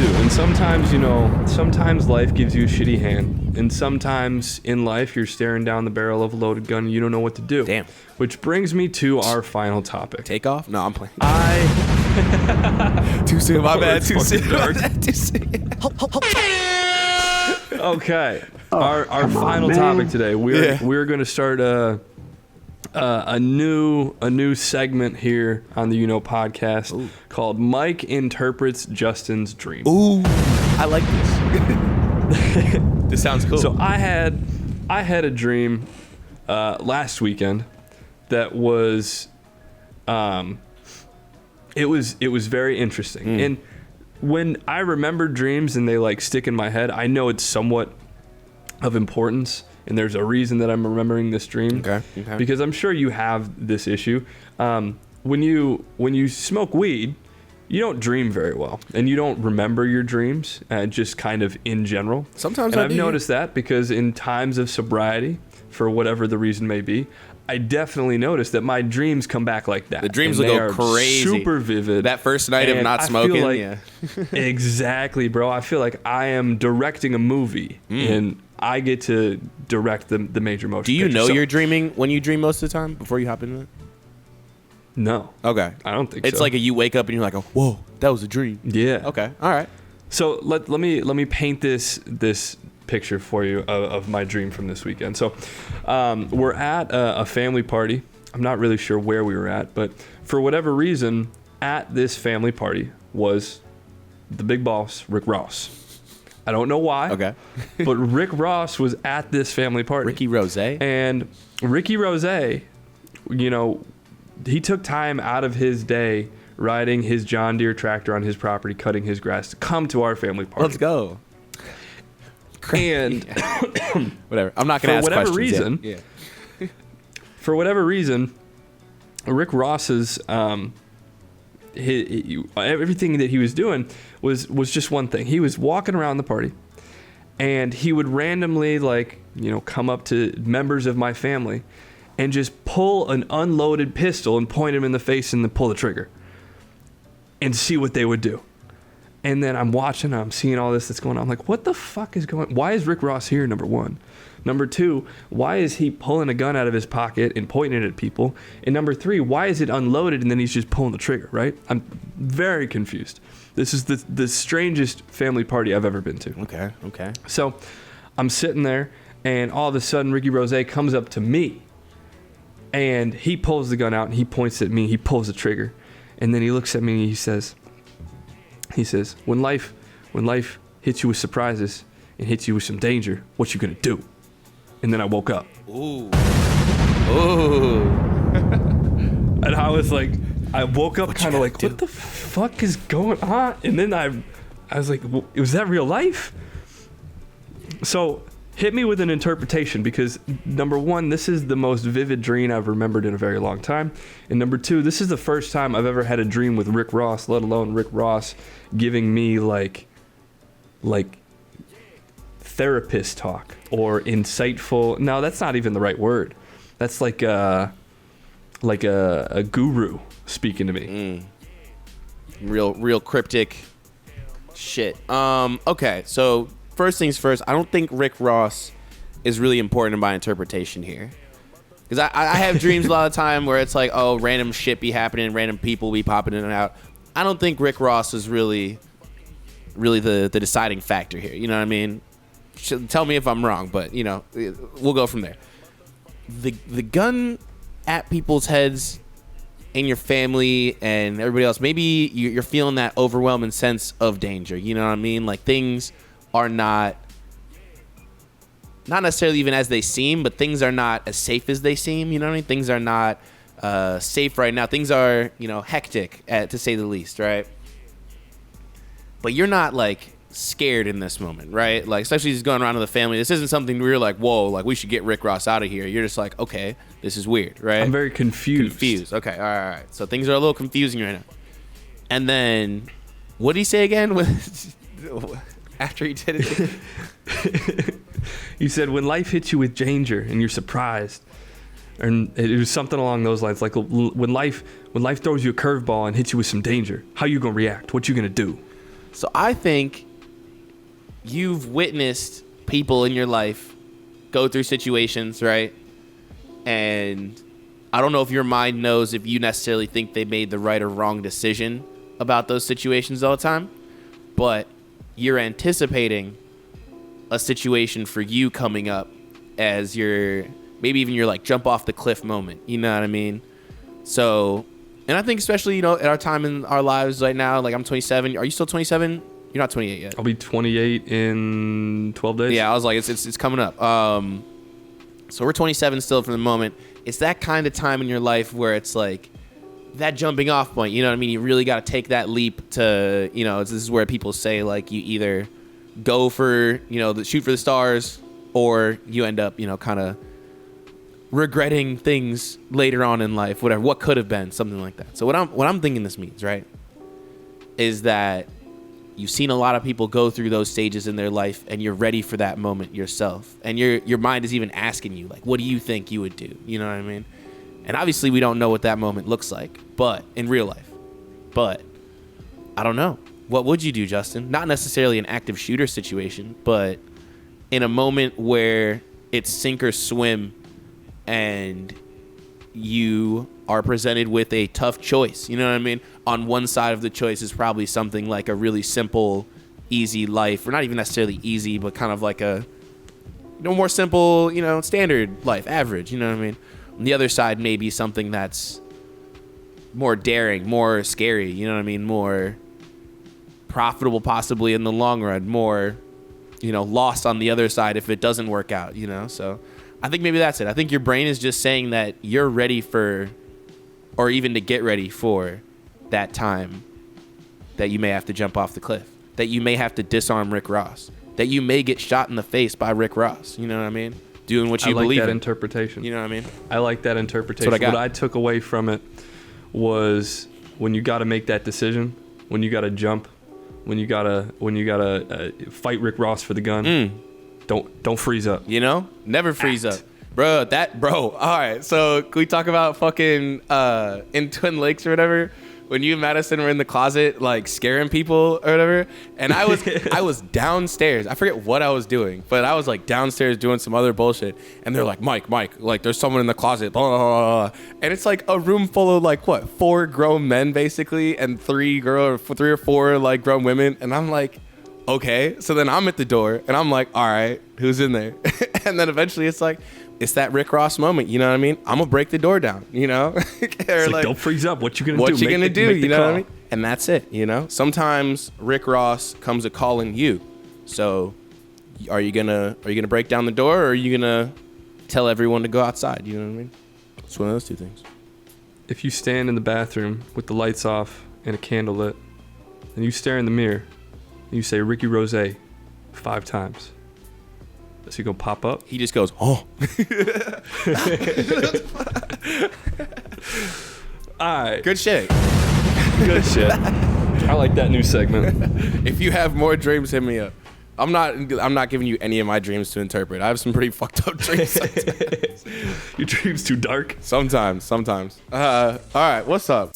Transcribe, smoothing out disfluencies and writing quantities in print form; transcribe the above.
too. And sometimes, sometimes life gives you a shitty hand. And sometimes in life, you're staring down the barrel of a loaded gun and you don't know what to do. Damn. Which brings me to our final topic. Takeoff? No, I'm playing. Too soon, my bad. Too soon. Okay. Our final topic today. We're going to start a new segment here on the podcast called Mike Interprets Justin's Dream. Ooh, I like this. This sounds cool. So I had a dream last weekend that was it was very interesting. And when I remember dreams and they like stick in my head, I know it's somewhat of importance. And there's a reason that I'm remembering this dream. Okay. Because I'm sure you have this issue. When you smoke weed, you don't dream very well, and you don't remember your dreams, just kind of in general. Sometimes I've noticed that because in times of sobriety, for whatever the reason may be, I definitely notice that my dreams come back like that. The dreams will go crazy, super vivid. That first night of not smoking, Exactly, bro. I feel like I am directing a movie, and I get to direct the major motion. Do you picture. know you're dreaming when you dream most of the time before you hop into it? No. Okay. I don't think it's so. like you wake up and you're like, oh, whoa, that was a dream. Yeah. Okay. All right. So let me paint this picture for you of my dream from this weekend. So we're at a family party. I'm not really sure where we were at, but for whatever reason, at this family party was the big boss, Rick Ross. I don't know why. Okay. But Rick Ross was at this family party. Ricky Rose. And Ricky Rose, he took time out of his day riding his John Deere tractor on his property, cutting his grass to come to our family party. Let's go. And whatever. I'm not going to ask questions. For whatever reason, Rick Ross's everything that he was doing was just one thing. He was walking around the party, and he would randomly come up to members of my family and just pull an unloaded pistol and point him in the face and then pull the trigger and see what they would do. And then I'm watching, I'm seeing all this that's going on. I'm like, what the fuck is going on? Why is Rick Ross here, number one? Number two, why is he pulling a gun out of his pocket and pointing it at people? And number three, why is it unloaded and then he's just pulling the trigger, right? I'm very confused. This is the strangest family party I've ever been to. Okay. So I'm sitting there, and all of a sudden, Ricky Rose comes up to me, and he pulls the gun out, and he points at me, he pulls the trigger, and then he looks at me, and he says, when life hits you with surprises and hits you with some danger, what you gonna do? And then I woke up. Ooh. And I was like, I woke up kind of like, what the fuck is going on? And then I was like, well, was that real life? So hit me with an interpretation, because number one, this is the most vivid dream I've remembered in a very long time. And number two, this is the first time I've ever had a dream with Rick Ross, let alone Rick Ross giving me like therapist talk or insightful. No, that's not even the right word. That's like a guru speaking to me. Real cryptic shit. Okay, so first things first, I don't think Rick Ross is really important in my interpretation here. Because I have dreams a lot of the time where it's like, oh, random shit be happening, random people be popping in and out. I don't think Rick Ross is really the deciding factor here. You know what I mean? Tell me if I'm wrong, but, we'll go from there. The gun at people's heads in your family and everybody else, maybe you're feeling that overwhelming sense of danger. You know what I mean? Like, things are not necessarily even as they seem, but things are not as safe as they seem. You know what I mean? Things are not safe right now. Things are, hectic, to say the least, right? But you're not, scared in this moment, right? Like, especially just going around to the family. This isn't something where you're like, whoa, we should get Rick Ross out of here. You're just like, okay, this is weird, right? I'm very confused. Okay, all right. So things are a little confusing right now. And then, what did he say again? After he did it? You said, when life hits you with danger and you're surprised. And it was something along those lines. Like, when life throws you a curveball and hits you with some danger, how you going to react? What you going to do? So I think you've witnessed people in your life go through situations, right? And I don't know if your mind knows if you necessarily think they made the right or wrong decision about those situations all the time, but you're anticipating a situation for you coming up as your, maybe even your like jump off the cliff moment. You know what I mean? So, and I think especially, you know, at our time in our lives right now, like I'm 27. Are you still 27? You're not 28 yet. I'll be 28 in 12 days. Yeah, I was like, it's coming up. So we're 27 still for the moment. It's that kind of time in your life where it's like that jumping off point. You know what I mean? You really got to take that leap to, you know, this is where people say like you either go for, you know, shoot for the stars, or you end up, you know, kind of regretting things later on in life, whatever, what could have been, something like that. So what I'm thinking this means, right, is that you've seen a lot of people go through those stages in their life, and you're ready for that moment yourself. And your mind is even asking you, like, what do you think you would do? You know what I mean? And obviously we don't know what that moment looks like, but in real life. But I don't know. What would you do, Justin? Not necessarily an active shooter situation, but in a moment where it's sink or swim and you are presented with a tough choice. You know what I mean? On one side of the choice is probably something like a really simple, easy life, or not even necessarily easy, but kind of like a, you know, more simple, you know, standard life, average. You know what I mean? On the other side may be something that's more daring, more scary. You know what I mean? More profitable possibly in the long run, more, you know, lost on the other side if it doesn't work out, you know? So I think maybe that's it. I think your brain is just saying that you're ready for, or even to get ready for that time that you may have to jump off the cliff, that you may have to disarm Rick Ross, that you may get shot in the face by Rick Ross. You know what I mean? Doing what you believe in. I like that interpretation. You know what I mean? I like that interpretation. That's what I got. What I took away from it was when you got to make that decision, when you got to jump, when you gotta fight Rick Ross for the gun. Don't freeze up. You know, never freeze up, bro. All right. So can we talk about fucking in Twin Lakes or whatever? When you and Madison were in the closet, like scaring people or whatever, and I was downstairs. I forget what I was doing, but I was like downstairs doing some other bullshit, and they're like, Mike, like there's someone in the closet, blah, blah, blah, blah. And it's like a room full of like what, 4 grown men basically, and 3 or 4 like grown women, and I'm like, okay. So then I'm at the door, and I'm like, all right, who's in there? And then eventually it's like, it's that Rick Ross moment, you know what I mean? I'm gonna break the door down, you know? Or like, don't freeze up. What you gonna do? What you gonna do? You know what I mean? And that's it, you know? Sometimes Rick Ross comes a calling you. So are you gonna break down the door, or are you gonna tell everyone to go outside? You know what I mean? It's one of those two things. If you stand in the bathroom with the lights off and a candle lit, and you stare in the mirror, and you say Ricky Rose 5 times, is he gonna pop up? He just goes, oh. All right. Good shit. Good shit. I like that new segment. If you have more dreams, hit me up. I'm not giving you any of my dreams to interpret. I have some pretty fucked up dreams sometimes. Your dreams too dark? Sometimes. All right, what's up?